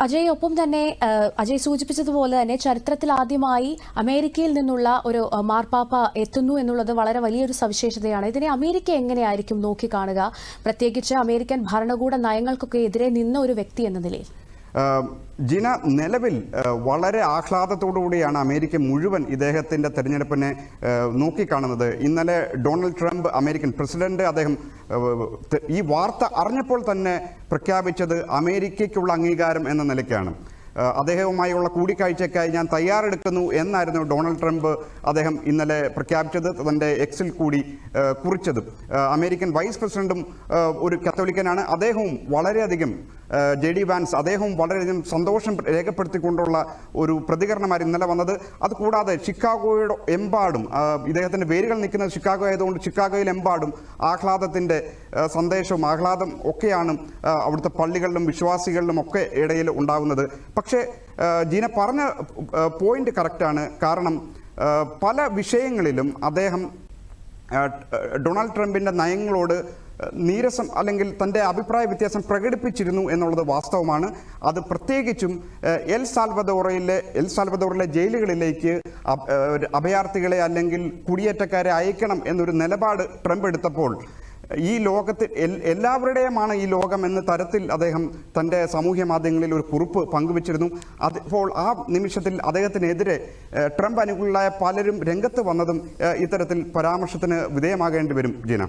അജയ്, ഒപ്പം തന്നെ അജയ് സൂചിപ്പിച്ചതുപോലെ തന്നെ ചരിത്രത്തിൽ ആദ്യമായി അമേരിക്കയിൽ നിന്നുള്ള ഒരു മാർപ്പാപ്പ എത്തുന്നു എന്നുള്ളത് വളരെ വലിയൊരു സവിശേഷതയാണ്. ഇതിനെ അമേരിക്ക എങ്ങനെയായിരിക്കും നോക്കിക്കാണുക, പ്രത്യേകിച്ച് അമേരിക്കൻ ഭരണകൂട നയങ്ങൾക്കൊക്കെ എതിരെ നിന്ന ഒരു വ്യക്തി എന്ന നിലയിൽ? ജിന, നിലവിൽ വളരെ ആഹ്ലാദത്തോടുകൂടിയാണ് അമേരിക്ക മുഴുവൻ ഇദ്ദേഹത്തിൻ്റെ തെരഞ്ഞെടുപ്പിനെ നോക്കിക്കാണുന്നത്. ഇന്നലെ ഡൊണാൾഡ് ട്രംപ്, അമേരിക്കൻ പ്രസിഡന്റ്, അദ്ദേഹം ഈ വാർത്ത അറിഞ്ഞപ്പോൾ തന്നെ പ്രഖ്യാപിച്ചത് അമേരിക്കയ്ക്കുള്ള അംഗീകാരം എന്ന നിലയ്ക്കാണ്. അദ്ദേഹവുമായുള്ള കൂടിക്കാഴ്ചയ്ക്കായി ഞാൻ തയ്യാറെടുക്കുന്നു എന്നായിരുന്നു ഡൊണാൾഡ് ട്രംപ് അദ്ദേഹം ഇന്നലെ പ്രഖ്യാപിച്ചത്, തൻ്റെ എക്സിൽ കൂടി കുറിച്ചത്. അമേരിക്കൻ വൈസ് പ്രസിഡന്റും ഒരു കത്തോലിക്കനാണ്. അദ്ദേഹവും വളരെയധികം JD വാൻസ്, അദ്ദേഹവും വളരെയധികം സന്തോഷം രേഖപ്പെടുത്തിക്കൊണ്ടുള്ള ഒരു പ്രതികരണമായിരുന്നു ഇന്നലെ വന്നത്. അതുകൂടാതെ ഷിക്കാഗോയുടെ എമ്പാടും, ഇദ്ദേഹത്തിൻ്റെ വേരുകൾ നിൽക്കുന്നത് ഷിക്കാഗോ ആയതുകൊണ്ട് ഷിക്കാഗോയിലെമ്പാടും ആഹ്ലാദത്തിൻ്റെ സന്ദേശവും ആഹ്ലാദം ഒക്കെയാണ് അവിടുത്തെ പള്ളികളിലും വിശ്വാസികളിലും ഒക്കെ ഇടയിൽ ഉണ്ടാകുന്നത്. പക്ഷേ ജീന പറഞ്ഞ പോയിന്റ് കറക്റ്റാണ്. കാരണം പല വിഷയങ്ങളിലും അദ്ദേഹം ഡൊണാൾഡ് ട്രംപിൻ്റെ നയങ്ങളോട് നീരസം അല്ലെങ്കിൽ തൻ്റെ അഭിപ്രായ വ്യത്യാസം പ്രകടിപ്പിച്ചിരുന്നു എന്നുള്ളത് വാസ്തവമാണ്. അത് പ്രത്യേകിച്ചും എൽ സാൽവദോറിലെ ജയിലുകളിലേക്ക് അഭയാർത്ഥികളെ അല്ലെങ്കിൽ കുടിയേറ്റക്കാരെ അയക്കണം എന്നൊരു നിലപാട് ട്രംപ് എടുത്തപ്പോൾ ഈ ലോകത്തിൽ എല്ലാവരുടെയുമാണ് ഈ ലോകം എന്ന തരത്തിൽ അദ്ദേഹം തൻ്റെ സാമൂഹ്യ മാധ്യമങ്ങളിൽ ഒരു കുറിപ്പ് പങ്കുവച്ചിരുന്നു. അപ്പോൾ ആ നിമിഷത്തിൽ അദ്ദേഹത്തിനെതിരെ ട്രംപ് അനുകൂലികളായ പലരും രംഗത്ത് വന്നതും ഇത്തരത്തിൽ പരാമർശത്തിന് വിധേയമാകേണ്ടി വരും. ജീന.